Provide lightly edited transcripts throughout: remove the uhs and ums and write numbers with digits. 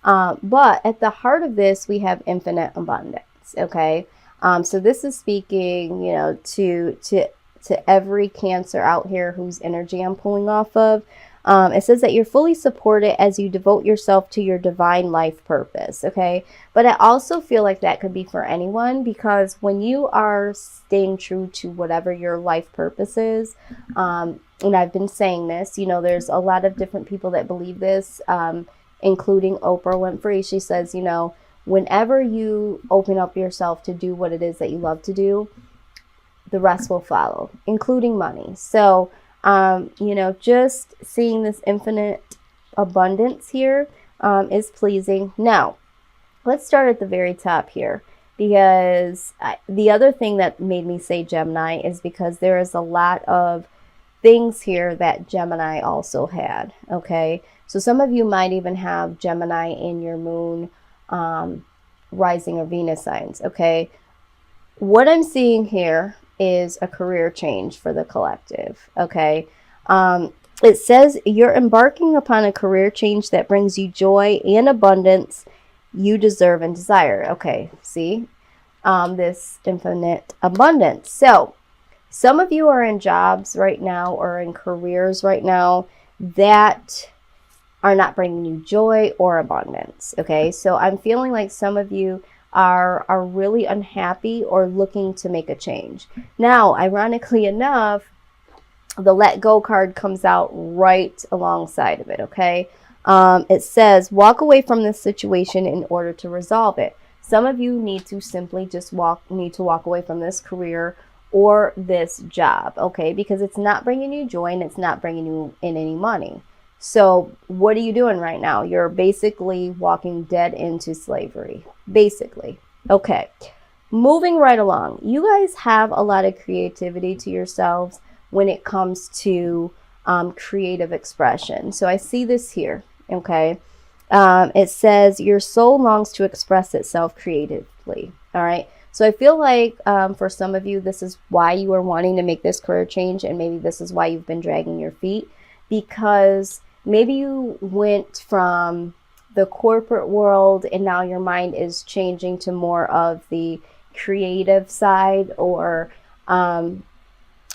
But at the heart of this, we have infinite abundance. Okay. So this is speaking, you know, to every Cancer out here whose energy I'm pulling off of. It says that you're fully supported as you devote yourself to your divine life purpose. Okay. But I also feel like that could be for anyone, because when you are staying true to whatever your life purpose is, and I've been saying this, you know, there's a lot of different people that believe this, including Oprah Winfrey. She says, you know, whenever you open up yourself to do what it is that you love to do, the rest will follow, including money. So, you know, just seeing this infinite abundance here is pleasing. Now, let's start at the very top here, because the other thing that made me say Gemini is because there is a lot of things here that Gemini also had. Okay. So some of you might even have Gemini in your moon, rising or Venus signs. Okay. What I'm seeing here is a career change for the collective. Okay. It says you're embarking upon a career change that brings you joy and abundance you deserve and desire. Okay. See, this infinite abundance. So some of you are in jobs right now or in careers right now that are not bringing you joy or abundance. Okay. So I'm feeling like some of you are really unhappy or looking to make a change. Now, ironically enough, the let go card comes out right alongside of it. Okay. It says walk away from this situation in order to resolve it. Some of you need to simply just walk away from this career or this job. Okay. Because it's not bringing you joy and it's not bringing you in any money. So what are you doing right now? You're basically walking dead into slavery, basically. Okay, moving right along. You guys have a lot of creativity to yourselves when it comes to creative expression. So I see this here, okay? It says your soul longs to express itself creatively, all right? So I feel like for some of you, this is why you are wanting to make this career change, and maybe this is why you've been dragging your feet, because maybe you went from the corporate world and now your mind is changing to more of the creative side, or a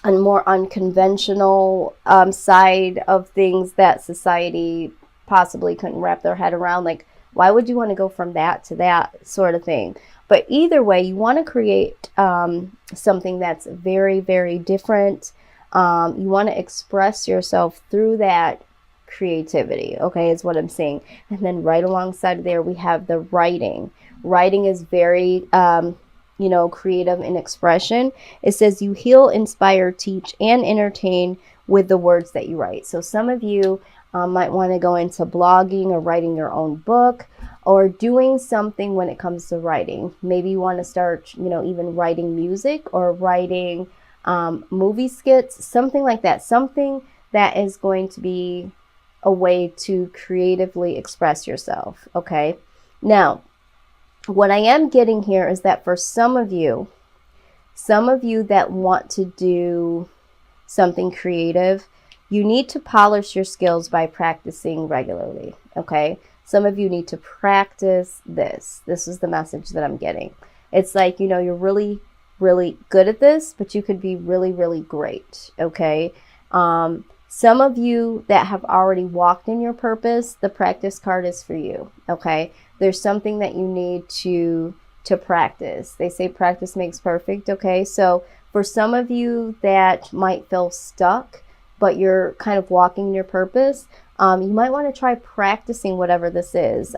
more unconventional side of things that society possibly couldn't wrap their head around. Like, why would you want to go from that to that sort of thing? But either way, you want to create something that's very, very different. You want to express yourself through that creativity, okay, is what I'm saying. And then right alongside there, we have the writing. Writing is very, you know, creative in expression. It says you heal, inspire, teach, and entertain with the words that you write. So some of you might want to go into blogging or writing your own book, or doing something when it comes to writing. Maybe you want to start, you know, even writing music or writing movie skits, something like that. Something that is going to be a way to creatively express yourself. Okay. Now, what I am getting here is that for some of you that want to do something creative, you need to polish your skills by practicing regularly. Okay. Some of you need to practice this. This is the message that I'm getting. It's like, you know, you're really, really good at this, but you could be really, really great. Okay. Some of you that have already walked in your purpose, the practice card is for you. Okay. There's something that you need to practice. They say practice makes perfect. Okay. So for some of you that might feel stuck, but you're kind of walking in your purpose, you might want to try practicing whatever this is.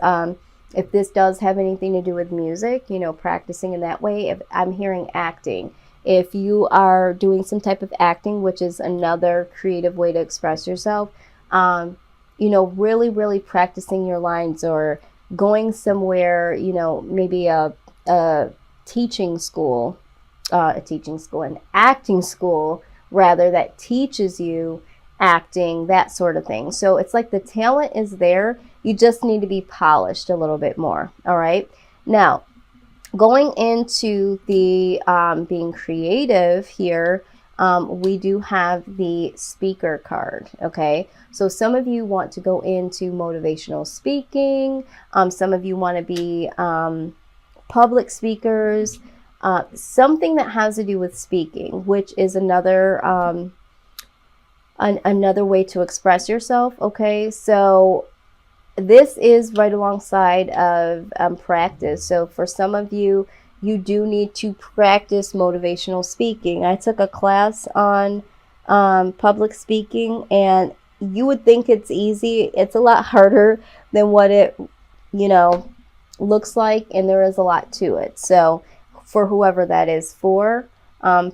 If this does have anything to do with music, you know, practicing in that way. If I'm hearing acting, if you are doing some type of acting, which is another creative way to express yourself, you know, really, really practicing your lines, or going somewhere, you know, maybe a teaching school, an acting school rather, that teaches you acting, that sort of thing. So it's like the talent is there. You just need to be polished a little bit more. All right. Now, going into the being creative here, we do have the speaker card. Okay, so some of you want to go into motivational speaking. Some of you want to be public speakers, something that has to do with speaking, which is another another way to express yourself. Okay, so this is right alongside of practice. So for some of you, you do need to practice motivational speaking. I took a class on public speaking, and you would think it's easy. It's a lot harder than what it, you know, looks like, and there is a lot to it. So for whoever that is for,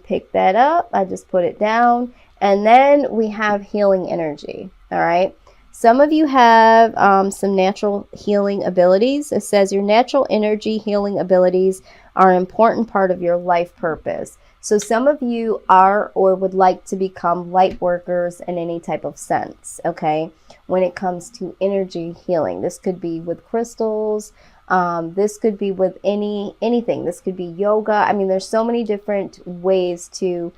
pick that up. I just put it down. And then we have healing energy. All right. Some of you have some natural healing abilities. It says your natural energy healing abilities are an important part of your life purpose. So some of you are or would like to become light workers in any type of sense, okay? When it comes to energy healing, this could be with crystals. This could be with anything. This could be yoga. I mean, there's so many different ways to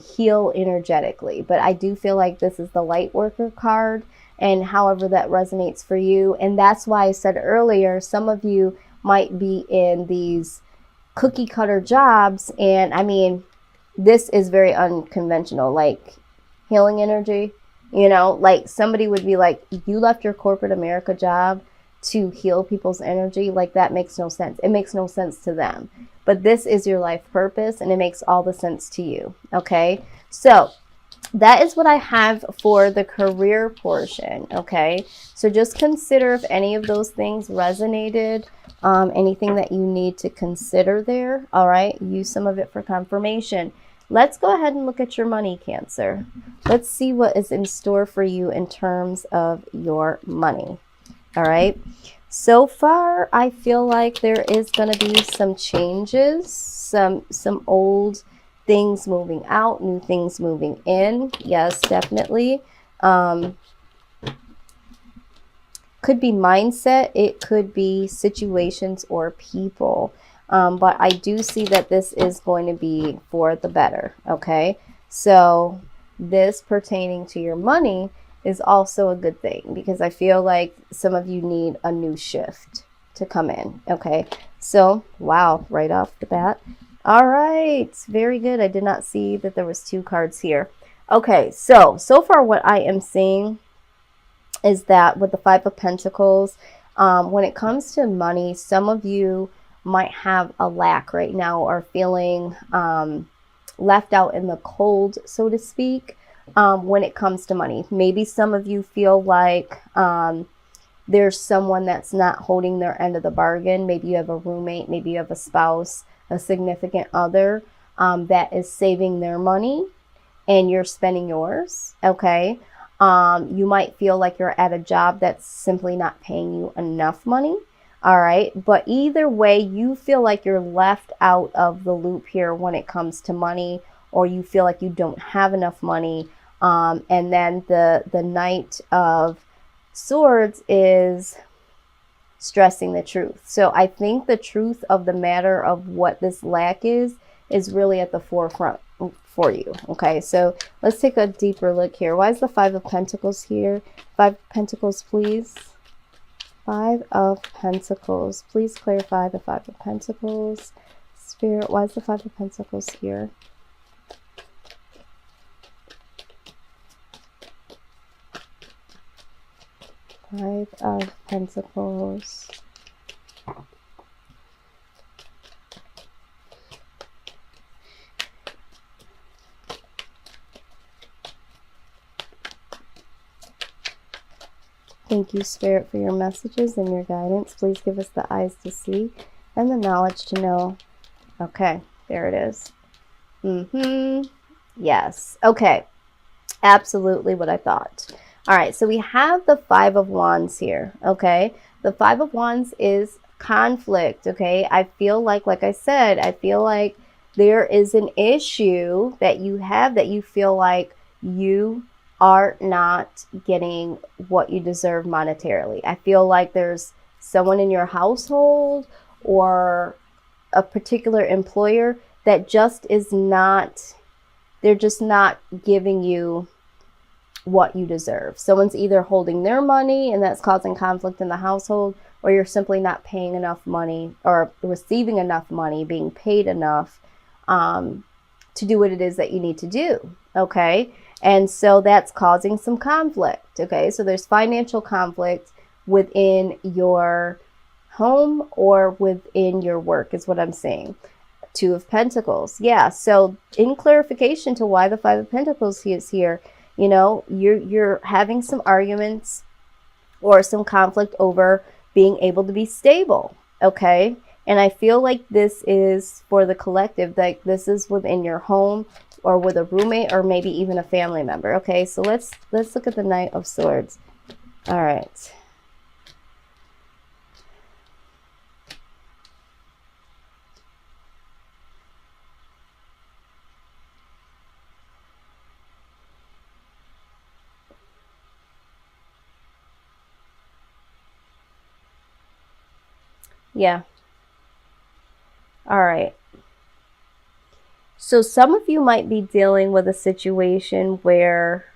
heal energetically. But I do feel like this is the light worker card, and however that resonates for you. And that's why I said earlier, some of you might be in these cookie cutter jobs. And I mean, this is very unconventional, like healing energy, you know, like somebody would be like, you left your corporate America job to heal people's energy. Like that makes no sense. It makes no sense to them. But this is your life purpose, and it makes all the sense to you. Okay. So that is what I have for the career portion. Okay. So just consider if any of those things resonated, anything that you need to consider there. All right. Use some of it for confirmation. Let's go ahead and look at your money, Cancer. Let's see what is in store for you in terms of your money. All right. So far, I feel like there is going to be some changes, some old things moving out, new things moving in. Yes, definitely. Could be mindset. It could be situations or people. But I do see that this is going to be for the better. Okay. So this pertaining to your money is also a good thing, because I feel like some of you need a new shift to come in. Okay. So, wow, right off the bat. All right. Very good. I did not see that there was 2 cards here. Okay. So far what I am seeing is that with the 5 of Pentacles, when it comes to money, some of you might have a lack right now, or feeling left out in the cold, so to speak. When it comes to money, maybe some of you feel like there's someone that's not holding their end of the bargain. Maybe you have a roommate, maybe you have a spouse, a significant other that is saving their money and you're spending yours. Okay. You might feel like you're at a job that's simply not paying you enough money. All right. But either way, you feel like you're left out of the loop here when it comes to money, or you feel like you don't have enough money. And then the Knight of Swords is stressing the truth. So I think the truth of the matter of what this lack is really at the forefront for you. Okay, so let's take a deeper look here. Why is the 5 of Pentacles here? 5 of Pentacles, please. 5 of Pentacles. Please clarify the 5 of Pentacles. Spirit, why is the 5 of Pentacles here? Five of Pentacles. Thank you, Spirit, for your messages and your guidance. Please give us the eyes to see and the knowledge to know. Okay, there it is. Yes. Okay. Absolutely what I thought. All right, so we have the 5 of Wands here, okay? The 5 of Wands is conflict, okay? I feel like I said, I feel like there is an issue that you have, that you feel like you are not getting what you deserve monetarily. I feel like there's someone in your household or a particular employer that just is not they're just not giving you what you deserve. Someone's either holding their money and that's causing conflict in the household, or you're simply not paying enough money or receiving enough money, being paid enough to do what it is that you need to do. Okay. And so that's causing some conflict. Okay. So there's financial conflict within your home or within your work is what I'm saying. Two of Pentacles. Yeah. So in clarification to why the Five of Pentacles is here, you know, you're having some arguments or some conflict over being able to be stable. Okay. And I feel like this is for the collective, like this is within your home or with a roommate or maybe even a family member. Okay. So let's look at the Knight of Swords. All right. Yeah. All right. So some of you might be dealing with a situation where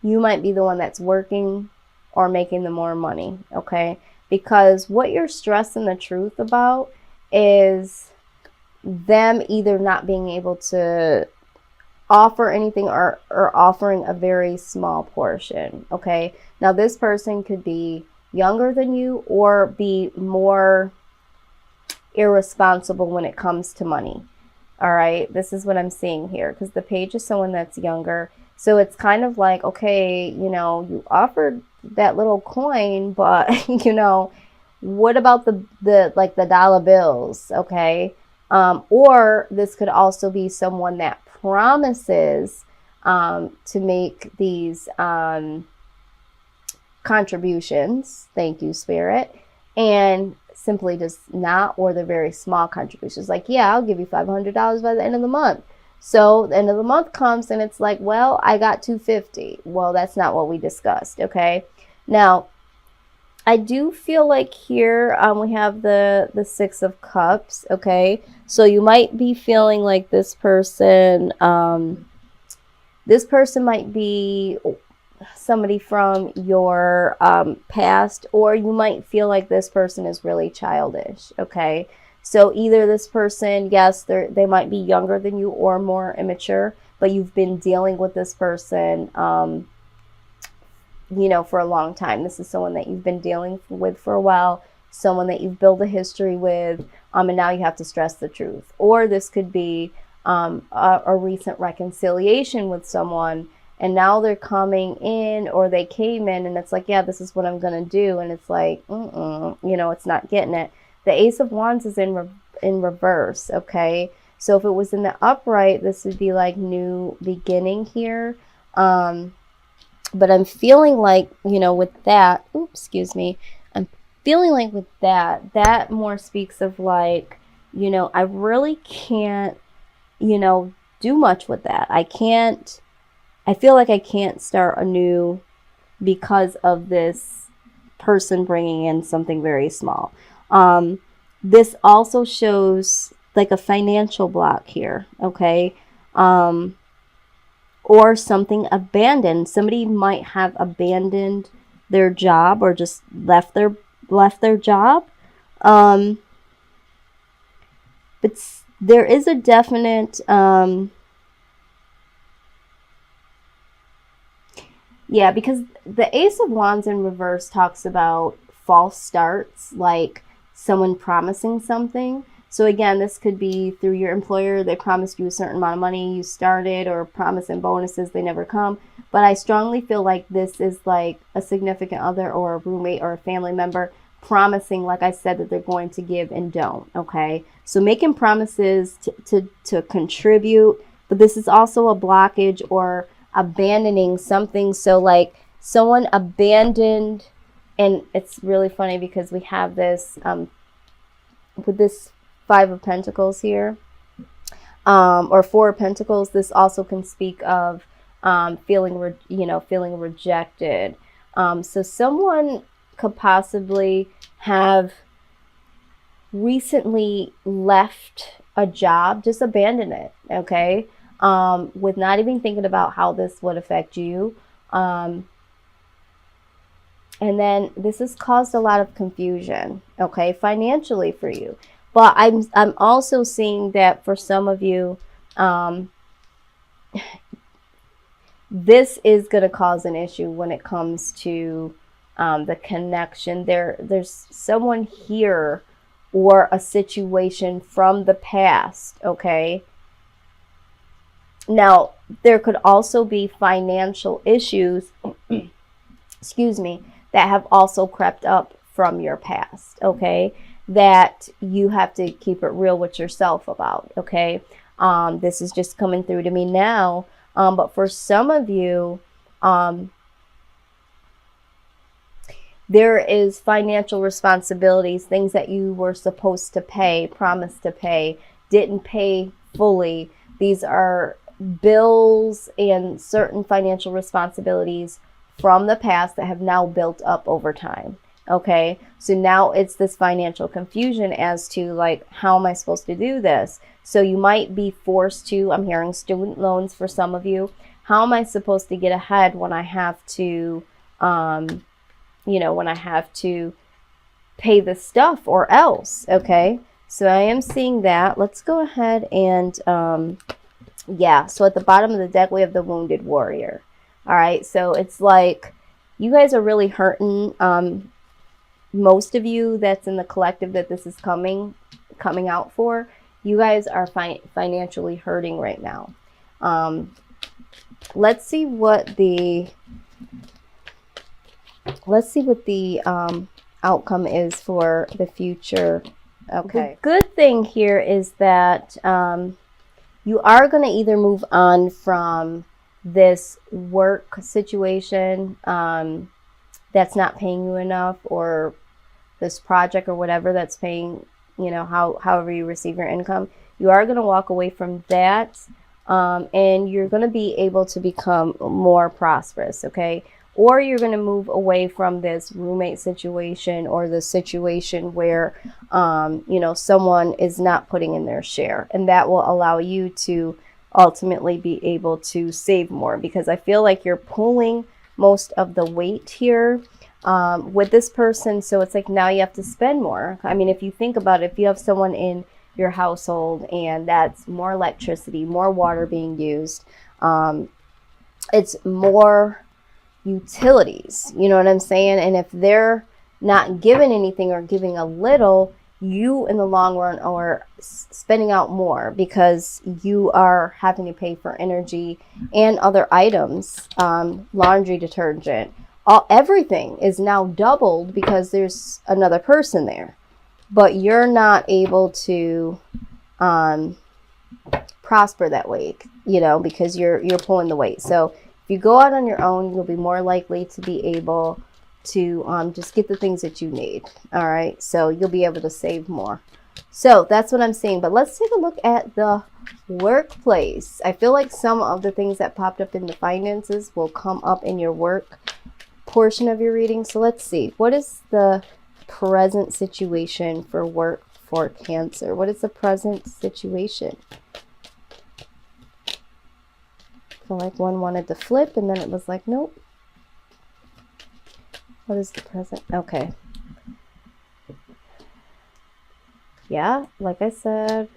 you might be the one that's working or making the more money, okay? Because what you're stressing the truth about is them either not being able to offer anything or offering a very small portion, okay? Now this person could be younger than you or be more irresponsible when it comes to money. All right, this is what I'm seeing here, because the Page is someone that's younger. So it's kind of like, okay, you know, you offered that little coin, but you know, what about the like the dollar bills? Okay. Or this could also be someone that promises to make these contributions. Thank you, Spirit. And simply does not, or the very small contributions. Like, yeah, I'll give you $500 by the end of the month. So the end of the month comes and it's like, well, I got $250. Well, that's not what we discussed. Okay. Now, I do feel like here we have the Six of Cups. Okay. So you might be feeling like this person might be somebody from your past, or you might feel like this person is really childish. Okay. So either this person, yes, they might be younger than you or more immature, but you've been dealing with this person, you know, for a long time. This is someone that you've been dealing with for a while, someone that you've built a history with, and now you have to stress the truth. Or this could be a recent reconciliation with someone, and now they're coming in, or they came in and it's like, yeah, this is what I'm going to do. And it's like, you know, it's not getting it. The Ace of Wands is in reverse. Okay. So if it was in the upright, this would be like new beginning here. But I'm feeling like, you know, with that, excuse me. I'm feeling like with that more speaks of like, you know, I really can't, you know, do much with that. I feel like I can't start anew because of this person bringing in something very small. This also shows like a financial block here, okay? Or something abandoned. Somebody might have abandoned their job or just left their job. But there is a definite yeah, because the Ace of Wands in reverse talks about false starts, like someone promising something. So again, this could be through your employer. They promised you a certain amount of money, you started, or promising bonuses, they never come. But I strongly feel like this is like a significant other or a roommate or a family member promising, like I said, that they're going to give and don't. Okay. So making promises to contribute, but this is also a blockage or abandoning something. So like someone abandoned, and it's really funny because we have this with this Five of Pentacles here, or Four of Pentacles. This also can speak of feeling rejected. So someone could possibly have recently left a job, just abandon it, okay? With not even thinking about how this would affect you. And then this has caused a lot of confusion, okay, financially for you. But I'm also seeing that for some of you, this is going to cause an issue when it comes to the connection. There's someone here or a situation from the past, okay? Now, there could also be financial issues, excuse me, that have also crept up from your past, okay? That you have to keep it real with yourself about, okay? This is just coming through to me now. But for some of you, there is financial responsibilities, things that you were supposed to pay, promised to pay, didn't pay fully. These are bills and certain financial responsibilities from the past that have now built up over time. Okay, so now it's this financial confusion as to like, how am I supposed to do this? So you might be forced to, I'm hearing student loans for some of you. How am I supposed to get ahead when I have to, when I have to pay the stuff or else? Okay, so I am seeing that. Let's go ahead and, yeah, so at the bottom of the deck, we have the Wounded Warrior. All right, so it's like you guys are really hurting. Most of you that's in the collective that this is coming out for, you guys are financially hurting right now. Let's see what the outcome is for the future. Okay. The good thing here is that you are going to either move on from this work situation that's not paying you enough, or this project or whatever that's paying, however you receive your income. You are going to walk away from that, and you're going to be able to become more prosperous, okay? Or you're going to move away from this roommate situation, or the situation where, someone is not putting in their share, and that will allow you to ultimately be able to save more, because I feel like you're pulling most of the weight here with this person. So it's like now you have to spend more. I mean, if you think about it, if you have someone in your household and that's more electricity, more water being used, it's more utilities, you know what I'm saying? And if they're not giving anything or giving a little, you in the long run are spending out more, because you are having to pay for energy and other items, laundry detergent, everything is now doubled because there's another person there, but you're not able to prosper that way, because you're pulling the weight. So if you go out on your own, you'll be more likely to be able to just get the things that you need. All right, so you'll be able to save more. So that's what I'm saying. But let's take a look at the workplace. I feel like some of the things that popped up in the finances will come up in your work portion of your reading. So let's see, what is the present situation for work for Cancer? What is the present situation? I feel like one wanted to flip and then it was like, nope. What is the present? Okay. Yeah, like I said.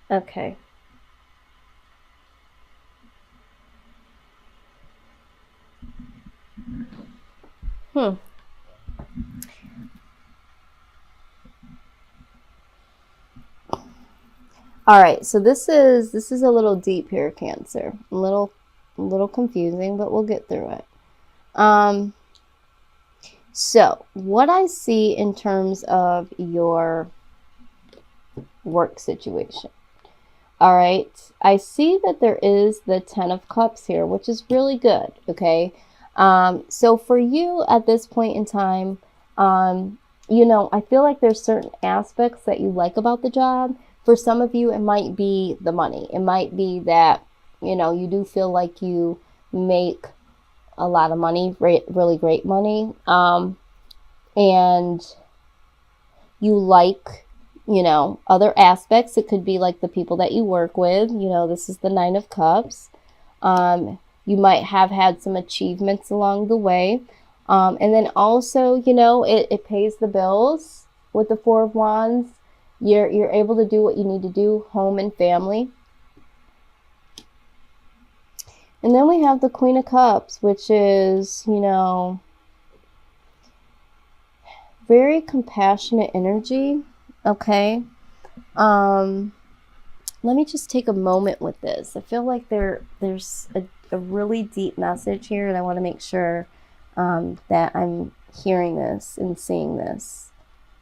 Okay. All right, so this is a little deep here, Cancer. A little confusing, but we'll get through it. So what I see in terms of your work situation. All right, I see that there is the 10 of Cups here, which is really good, okay? So for you at this point in time, I feel like there's certain aspects that you like about the job. For some of you, it might be the money. It might be that, you do feel like you make a lot of money, really great money, and you like, you know, other aspects. It could be like the people that you work with. You know, this is the Nine of Cups. You might have had some achievements along the way. And then also, you know, it pays the bills with the Four of Wands. You're able to do what you need to do, home and family. And then we have the Queen of Cups, which is, you know, very compassionate energy. Okay. Let me just take a moment with this. I feel like there's a really deep message here, and I want to make sure that I'm hearing this and seeing this.